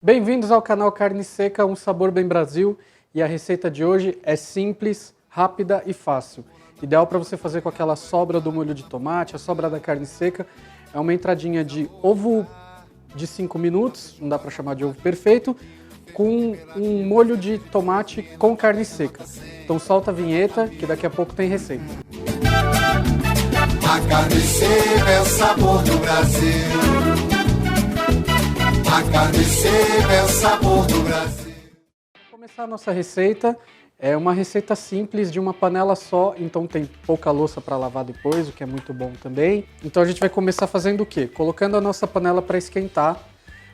Bem-vindos ao canal Carne Seca, um sabor bem Brasil, e a receita de hoje é simples, rápida e fácil. Ideal para você fazer com aquela sobra do molho de tomate, a sobra da carne seca. É uma entradinha de ovo de 5 minutos, não dá para chamar de ovo perfeito, com um molho de tomate com carne seca. Então solta a vinheta que daqui a pouco tem receita. A carne seca é o sabor do Brasil. A carne seca é o sabor do Brasil. Para começar a nossa receita, é uma receita simples de uma panela só, então tem pouca louça para lavar depois, o que é muito bom também. Então a gente vai começar fazendo o quê? Colocando a nossa panela para esquentar.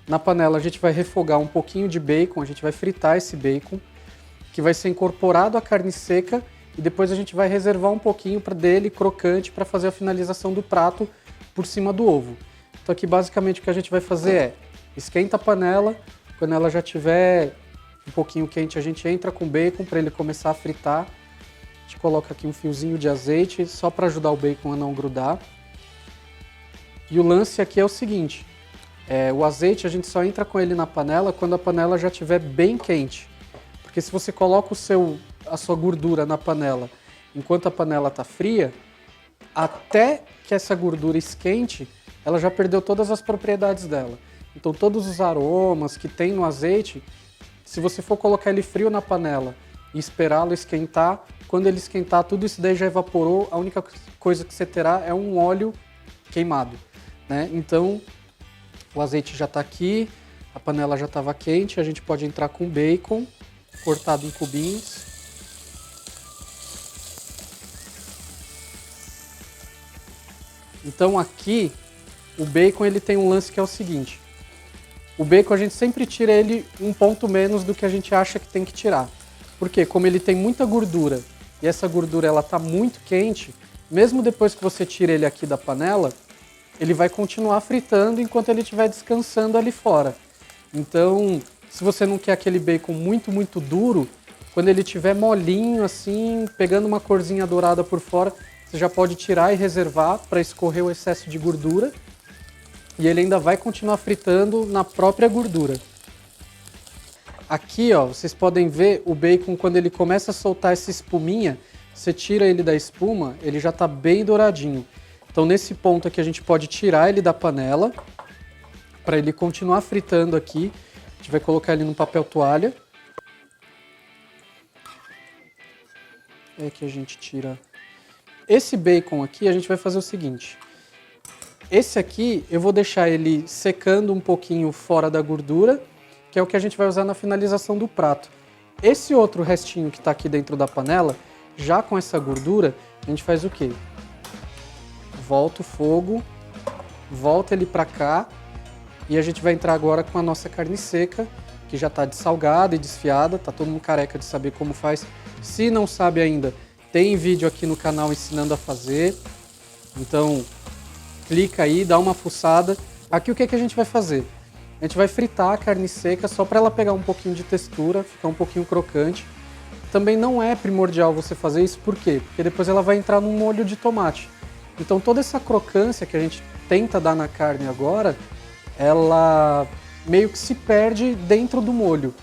Na panela a gente vai refogar um pouquinho de bacon, a gente vai fritar esse bacon, que vai ser incorporado à carne seca, e depois a gente vai reservar um pouquinho dele crocante para fazer a finalização do prato por cima do ovo. Então aqui basicamente o que a gente vai fazer é esquenta a panela, quando ela já estiver um pouquinho quente, a gente entra com o bacon para ele começar a fritar. A gente coloca aqui um fiozinho de azeite, só para ajudar o bacon a não grudar. E o lance aqui é o seguinte, o azeite a gente só entra com ele na panela quando a panela já estiver bem quente. Porque se você coloca a sua gordura na panela enquanto a panela está fria, até que essa gordura esquente, ela já perdeu todas as propriedades dela. Então todos os aromas que tem no azeite, se você for colocar ele frio na panela e esperá-lo esquentar, quando ele esquentar tudo isso daí já evaporou, a única coisa que você terá é um óleo queimado, né? Então o azeite já está aqui, a panela já estava quente, a gente pode entrar com bacon cortado em cubinhos. Então aqui o bacon ele tem um lance que é o seguinte. O bacon a gente sempre tira ele um ponto menos do que a gente acha que tem que tirar. Porque como ele tem muita gordura e essa gordura ela está muito quente, mesmo depois que você tira ele aqui da panela, ele vai continuar fritando enquanto ele estiver descansando ali fora. Então, se você não quer aquele bacon muito duro, quando ele estiver molinho assim, pegando uma corzinha dourada por fora, você já pode tirar e reservar para escorrer o excesso de gordura. E ele ainda vai continuar fritando na própria gordura. Aqui, ó, vocês podem ver o bacon quando ele começa a soltar essa espuminha, você tira ele da espuma, ele já está bem douradinho. Então nesse ponto aqui a gente pode tirar ele da panela, para ele continuar fritando aqui. A gente vai colocar ele no papel toalha. É que a gente tira. Esse bacon aqui a gente vai fazer o seguinte. Esse aqui eu vou deixar ele secando um pouquinho fora da gordura, que é o que a gente vai usar na finalização do prato. Esse outro restinho que está aqui dentro da panela, já com essa gordura, a gente faz o quê? Volta o fogo, volta ele para cá e a gente vai entrar agora com a nossa carne seca, que já está dessalgada e desfiada, tá todo mundo careca de saber como faz. Se não sabe ainda, tem vídeo aqui no canal ensinando a fazer, então clica aí, dá uma fuçada. Aqui o que a gente vai fazer? A gente vai fritar a carne seca só para ela pegar um pouquinho de textura, ficar um pouquinho crocante. Também não é primordial você fazer isso, por quê? Porque depois ela vai entrar num molho de tomate. Então toda essa crocância que a gente tenta dar na carne agora, ela meio que se perde dentro do molho.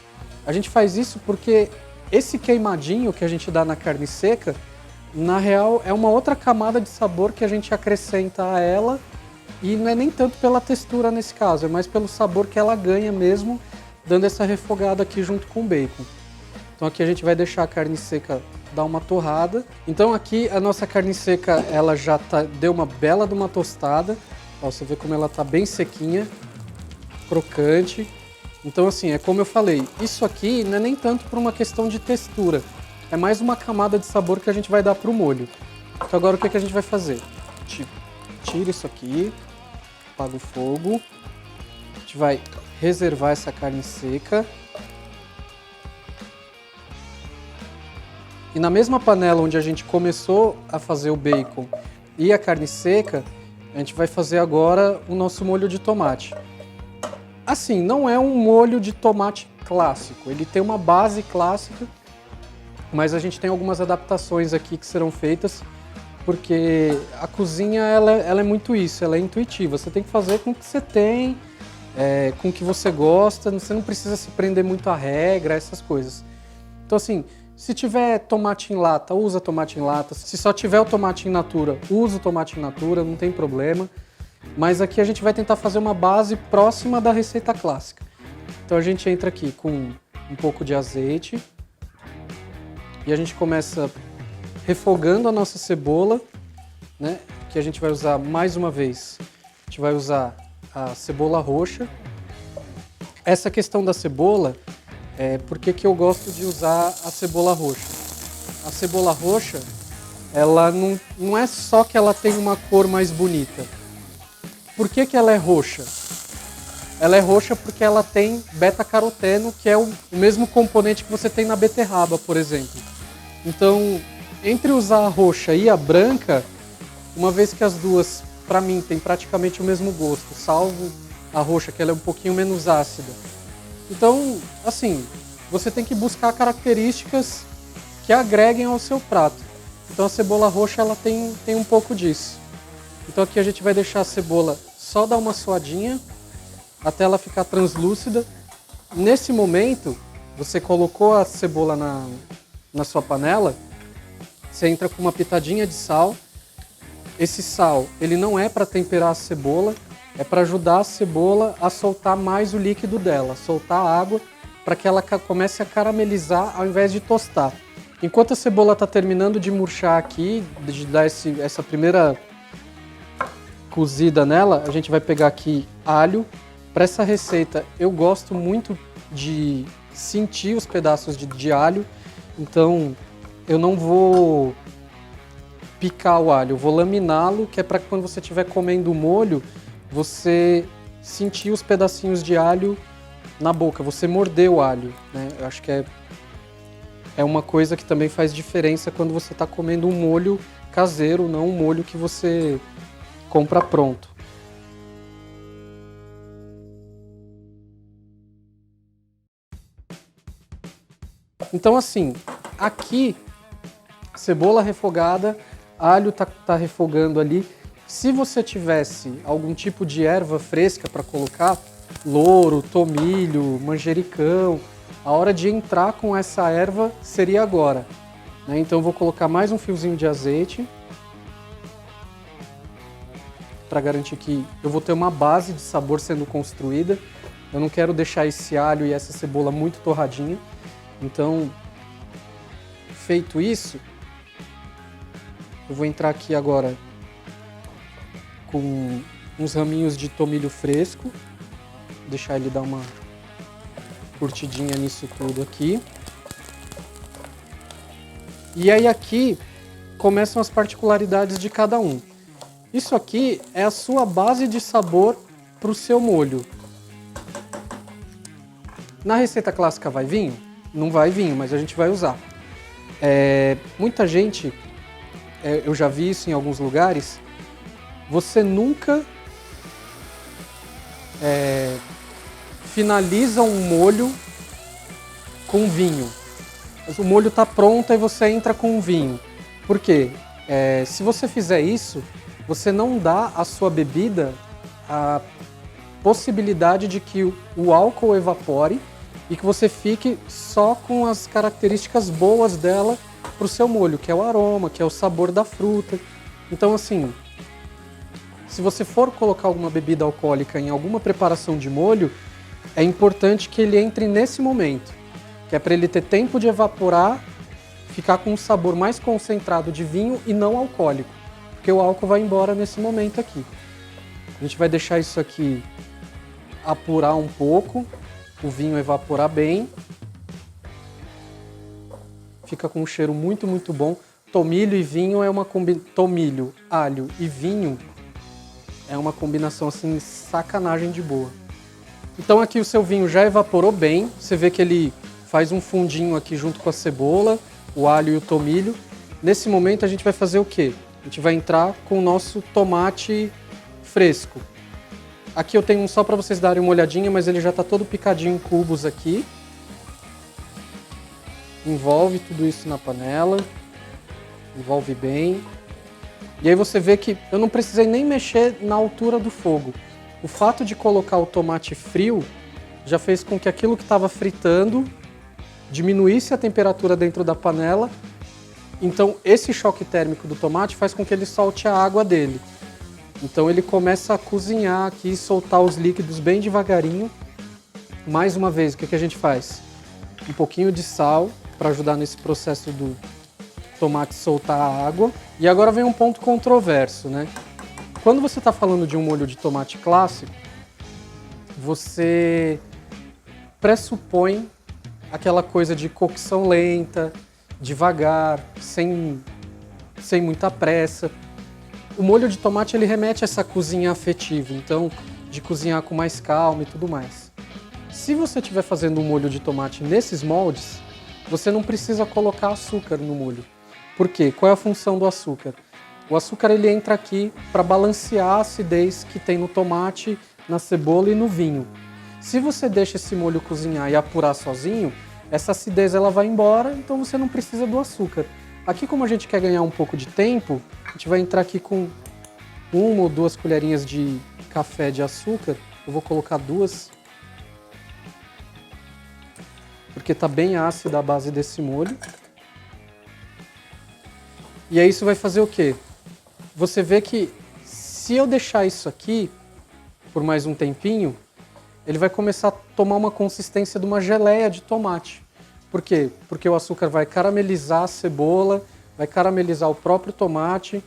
A gente faz isso porque esse queimadinho que a gente dá na carne seca, na real, é uma outra camada de sabor que a gente acrescenta a ela, e não é nem tanto pela textura nesse caso, é mais pelo sabor que ela ganha mesmo, dando essa refogada aqui junto com o bacon. Então aqui a gente vai deixar a carne seca dar uma torrada. Então aqui a nossa carne seca, ela já deu uma bela de uma tostada. Ó, você vê como ela tá bem sequinha, crocante. Então assim, é como eu falei, isso aqui não é nem tanto por uma questão de textura, é mais uma camada de sabor que a gente vai dar para o molho. Então agora o que a gente vai fazer? Tira isso aqui, apaga o fogo, a gente vai reservar essa carne seca. E na mesma panela onde a gente começou a fazer o bacon e a carne seca, a gente vai fazer agora o nosso molho de tomate. Assim, não é um molho de tomate clássico, ele tem uma base clássica, mas a gente tem algumas adaptações aqui que serão feitas, porque a cozinha ela é muito isso, ela é intuitiva. Você tem que fazer com o que você tem com o que você gosta, você não precisa se prender muito à regra, essas coisas. Então assim, se tiver tomate em lata, usa tomate em lata. Se só tiver o tomate in natura, usa o tomate in natura, não tem problema. Mas aqui a gente vai tentar fazer uma base próxima da receita clássica. Então a gente entra aqui com um pouco de azeite e a gente começa refogando a nossa cebola, né? Que a gente vai usar mais uma vez. A gente vai usar a cebola roxa. Essa questão da cebola, por que eu gosto de usar a cebola roxa? A cebola roxa, ela não é só que ela tem uma cor mais bonita. Por que ela é roxa? Ela é roxa porque ela tem beta-caroteno, que é o mesmo componente que você tem na beterraba, por exemplo. Então, entre usar a roxa e a branca, uma vez que as duas, para mim, têm praticamente o mesmo gosto, salvo a roxa, que ela é um pouquinho menos ácida. Então, assim, você tem que buscar características que agreguem ao seu prato. Então a cebola roxa, ela tem um pouco disso. Então aqui a gente vai deixar a cebola só dar uma suadinha até ela ficar translúcida. Nesse momento, você colocou a cebola na sua panela, você entra com uma pitadinha de sal. Esse sal, ele não é para temperar a cebola, é para ajudar a cebola a soltar mais o líquido dela, soltar a água, para que ela comece a caramelizar ao invés de tostar. Enquanto a cebola está terminando de murchar aqui, de dar essa primeira cozida nela, a gente vai pegar aqui alho. Para essa receita eu gosto muito de sentir os pedaços de alho, então eu não vou picar o alho, eu vou laminá-lo, que é para que quando você estiver comendo o molho, você sentir os pedacinhos de alho na boca, você morder o alho, né? Eu acho que é uma coisa que também faz diferença quando você está comendo um molho caseiro, não um molho que você compra pronto. Então assim, aqui, cebola refogada, alho tá refogando ali. Se você tivesse algum tipo de erva fresca para colocar, louro, tomilho, manjericão, a hora de entrar com essa erva seria agora, né? Então eu vou colocar mais um fiozinho de azeite para garantir que eu vou ter uma base de sabor sendo construída. Eu não quero deixar esse alho e essa cebola muito torradinha. Então, feito isso, eu vou entrar aqui agora com uns raminhos de tomilho fresco, deixar ele dar uma curtidinha nisso tudo aqui. E aí aqui começam as particularidades de cada um. Isso aqui é a sua base de sabor para o seu molho. Na receita clássica vai vinho? Não vai vinho, mas a gente vai usar. Muita gente, eu já vi isso em alguns lugares, você nunca finaliza um molho com vinho. O molho está pronto e você entra com vinho. Por quê? Se você fizer isso, você não dá à sua bebida a possibilidade de que o álcool evapore e que você fique só com as características boas dela para o seu molho, que é o aroma, que é o sabor da fruta. Então, assim, se você for colocar alguma bebida alcoólica em alguma preparação de molho, é importante que ele entre nesse momento, que é para ele ter tempo de evaporar, ficar com um sabor mais concentrado de vinho e não alcoólico, porque o álcool vai embora nesse momento aqui. A gente vai deixar isso aqui apurar um pouco, o vinho evaporar bem. Fica com um cheiro muito, muito bom. Tomilho e vinho é uma combinação. Tomilho, alho e vinho é uma combinação assim, sacanagem de boa. Então aqui o seu vinho já evaporou bem. Você vê que ele faz um fundinho aqui junto com a cebola, o alho e o tomilho. Nesse momento a gente vai fazer o quê? A gente vai entrar com o nosso tomate fresco. Aqui eu tenho um só para vocês darem uma olhadinha, mas ele já está todo picadinho em cubos aqui. Envolve tudo isso na panela. Envolve bem. E aí você vê que eu não precisei nem mexer na altura do fogo. O fato de colocar o tomate frio já fez com que aquilo que estava fritando diminuísse a temperatura dentro da panela. Então esse choque térmico do tomate faz com que ele solte a água dele. Então ele começa a cozinhar aqui, soltar os líquidos bem devagarinho. Mais uma vez, o que a gente faz? Um pouquinho de sal para ajudar nesse processo do tomate soltar a água. E agora vem um ponto controverso, né? Quando você está falando de um molho de tomate clássico, você pressupõe aquela coisa de cocção lenta, devagar, sem muita pressa. O molho de tomate ele remete a essa cozinha afetiva, então de cozinhar com mais calma e tudo mais. Se você estiver fazendo um molho de tomate nesses moldes, você não precisa colocar açúcar no molho. Por quê? Qual é a função do açúcar? O açúcar ele entra aqui para balancear a acidez que tem no tomate, na cebola e no vinho. Se você deixa esse molho cozinhar e apurar sozinho, essa acidez ela vai embora, então você não precisa do açúcar. Aqui, como a gente quer ganhar um pouco de tempo, a gente vai entrar aqui com 1 ou 2 colherinhas de café de açúcar. Eu vou colocar 2, porque está bem ácida a base desse molho. E aí isso vai fazer o quê? Você vê que se eu deixar isso aqui por mais um tempinho, ele vai começar a tomar uma consistência de uma geleia de tomate. Por quê? Porque o açúcar vai caramelizar a cebola, vai caramelizar o próprio tomate,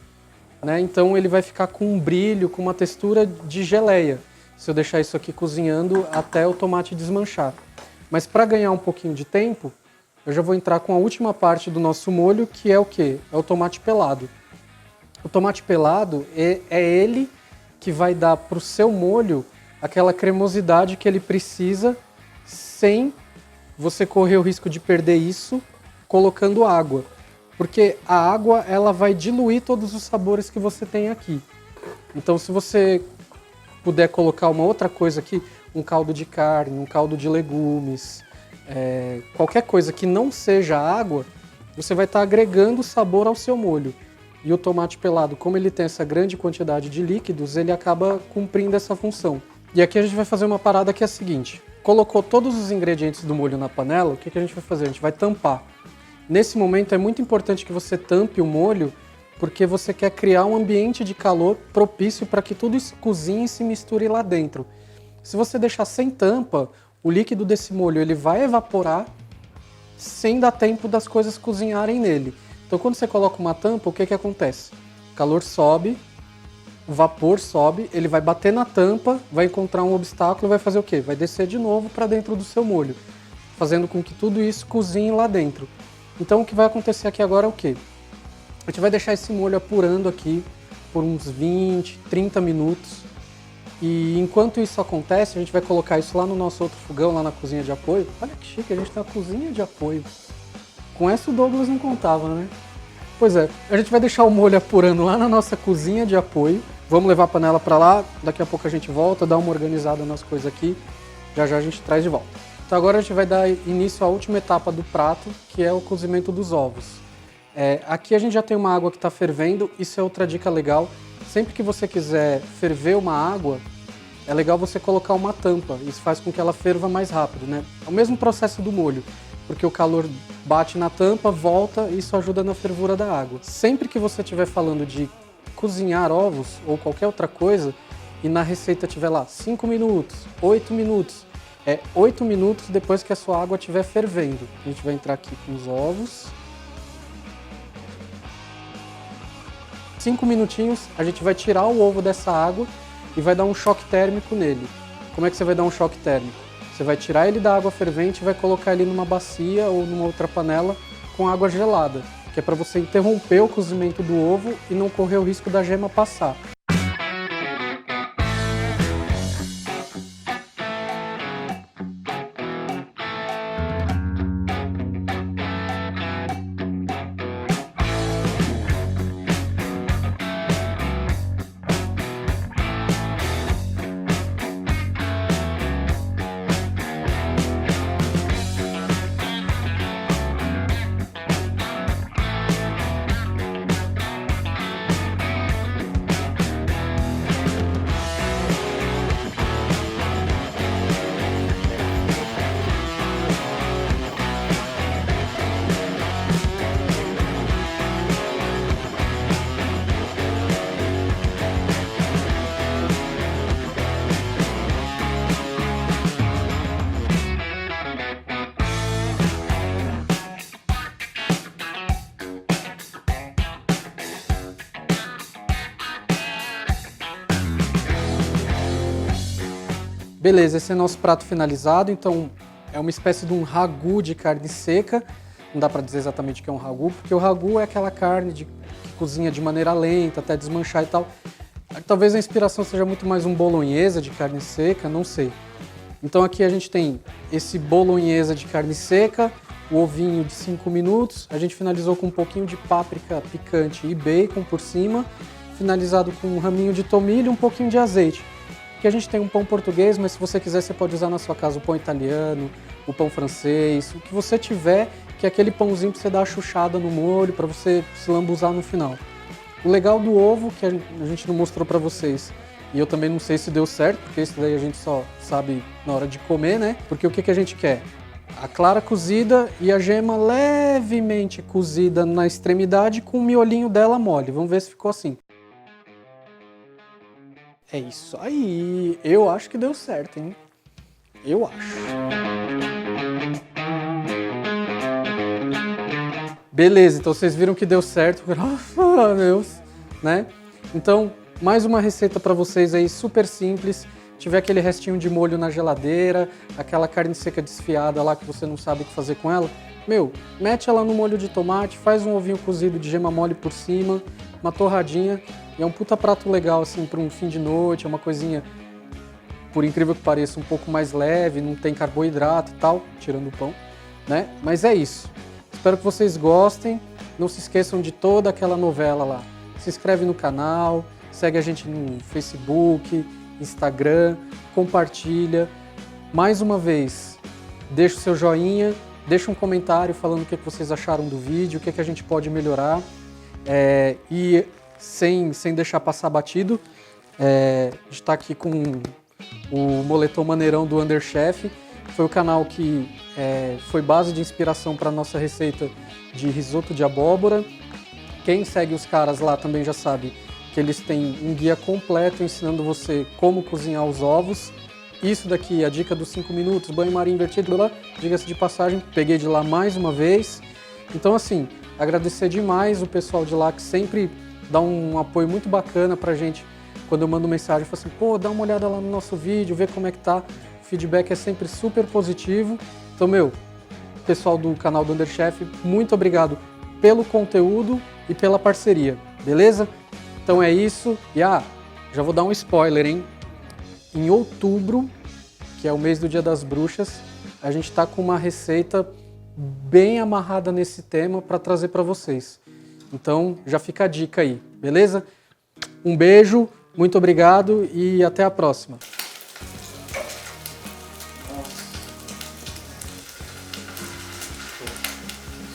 né? Então ele vai ficar com um brilho, com uma textura de geleia, se eu deixar isso aqui cozinhando até o tomate desmanchar. Mas para ganhar um pouquinho de tempo, eu já vou entrar com a última parte do nosso molho, que é o quê? É o tomate pelado. O tomate pelado é ele que vai dar para o seu molho aquela cremosidade que ele precisa, sem você correr o risco de perder isso colocando água. Porque a água ela vai diluir todos os sabores que você tem aqui. Então se você puder colocar uma outra coisa aqui, um caldo de carne, um caldo de legumes, qualquer coisa que não seja água, você vai estar agregando sabor ao seu molho. E o tomate pelado, como ele tem essa grande quantidade de líquidos, ele acaba cumprindo essa função. E aqui a gente vai fazer uma parada que é a seguinte. Colocou todos os ingredientes do molho na panela, o que a gente vai fazer? A gente vai tampar. Nesse momento é muito importante que você tampe o molho, porque você quer criar um ambiente de calor propício para que tudo isso cozinhe e se misture lá dentro. Se você deixar sem tampa, o líquido desse molho ele vai evaporar sem dar tempo das coisas cozinharem nele. Então quando você coloca uma tampa, o que acontece? O calor sobe, o vapor sobe, ele vai bater na tampa, vai encontrar um obstáculo e vai fazer o quê? Vai descer de novo para dentro do seu molho, fazendo com que tudo isso cozinhe lá dentro. Então o que vai acontecer aqui agora é o quê? A gente vai deixar esse molho apurando aqui por uns 20, 30 minutos. E enquanto isso acontece, a gente vai colocar isso lá no nosso outro fogão, lá na cozinha de apoio. Olha que chique, a gente tem uma cozinha de apoio. Com essa o Douglas não contava, né? Pois é, a gente vai deixar o molho apurando lá na nossa cozinha de apoio. Vamos levar a panela para lá, daqui a pouco a gente volta, dá uma organizada nas coisas aqui. Já já a gente traz de volta. Então agora a gente vai dar início à última etapa do prato, que é o cozimento dos ovos. Aqui a gente já tem uma água que está fervendo, isso é outra dica legal. Sempre que você quiser ferver uma água, é legal você colocar uma tampa. Isso faz com que ela ferva mais rápido, né? É o mesmo processo do molho, porque o calor bate na tampa, volta e isso ajuda na fervura da água. Sempre que você estiver falando de cozinhar ovos ou qualquer outra coisa, e na receita tiver lá 5 minutos, 8 minutos, 8 minutos depois que a sua água estiver fervendo. A gente vai entrar aqui com os ovos. 5 minutinhos, a gente vai tirar o ovo dessa água e vai dar um choque térmico nele. Como é que você vai dar um choque térmico? Você vai tirar ele da água fervente e vai colocar ele numa bacia ou numa outra panela com água gelada, que é para você interromper o cozimento do ovo e não correr o risco da gema passar. Beleza, esse é nosso prato finalizado, então é uma espécie de um ragu de carne seca. Não dá para dizer exatamente o que é um ragu, porque o ragu é aquela carne que cozinha de maneira lenta, até desmanchar e tal. Talvez a inspiração seja muito mais um bolonhesa de carne seca, não sei. Então aqui a gente tem esse bolonhesa de carne seca, o ovinho de 5 minutos, a gente finalizou com um pouquinho de páprica picante e bacon por cima, finalizado com um raminho de tomilho e um pouquinho de azeite. Aqui a gente tem um pão português, mas se você quiser você pode usar na sua casa o pão italiano, o pão francês, o que você tiver, que é aquele pãozinho para você dar a chuchada no molho, para você se lambuzar no final. O legal do ovo, que a gente não mostrou para vocês, e eu também não sei se deu certo, porque isso daí a gente só sabe na hora de comer, né? Porque o que a gente quer? A clara cozida e a gema levemente cozida na extremidade com o miolinho dela mole. Vamos ver se ficou assim. É isso aí. Eu acho que deu certo, hein? Eu acho. Beleza, então vocês viram que deu certo, graças a Deus, né? Então, mais uma receita para vocês aí, super simples. Se tiver aquele restinho de molho na geladeira, aquela carne seca desfiada lá que você não sabe o que fazer com ela, mete ela no molho de tomate, faz um ovinho cozido de gema mole por cima, uma torradinha, e é um puta prato legal assim para um fim de noite, é uma coisinha, por incrível que pareça, um pouco mais leve, não tem carboidrato e tal, tirando o pão, né? Mas é isso. Espero que vocês gostem. Não se esqueçam de toda aquela novela lá. Se inscreve no canal, segue a gente no Facebook, Instagram, compartilha. Mais uma vez, deixa o seu joinha, deixa um comentário falando o que vocês acharam do vídeo, o que a gente pode melhorar. E sem deixar passar batido, a gente está aqui com o Moletom Maneirão do Underchef. Foi o canal que foi base de inspiração para a nossa receita de risoto de abóbora. Quem segue os caras lá também já sabe que eles têm um guia completo ensinando você como cozinhar os ovos. Isso daqui, a dica dos 5 minutos, banho-maria invertido, diga-se de passagem, peguei de lá mais uma vez. Então assim, agradecer demais o pessoal de lá que sempre dá um apoio muito bacana pra gente. Quando eu mando mensagem, eu falo assim, pô, dá uma olhada lá no nosso vídeo, vê como é que tá. O feedback é sempre super positivo. Então, pessoal do canal do Underchef, muito obrigado pelo conteúdo e pela parceria, beleza? Então é isso. E já vou dar um spoiler, hein? Em outubro, que é o mês do Dia das Bruxas, a gente tá com uma receita bem amarrada nesse tema para trazer para vocês. Então, já fica a dica aí, beleza? Um beijo, muito obrigado e até a próxima.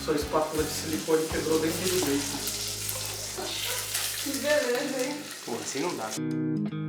Sua espátula de silicone quebrou dentro do leite. Que beleza, hein? Pô, assim não dá.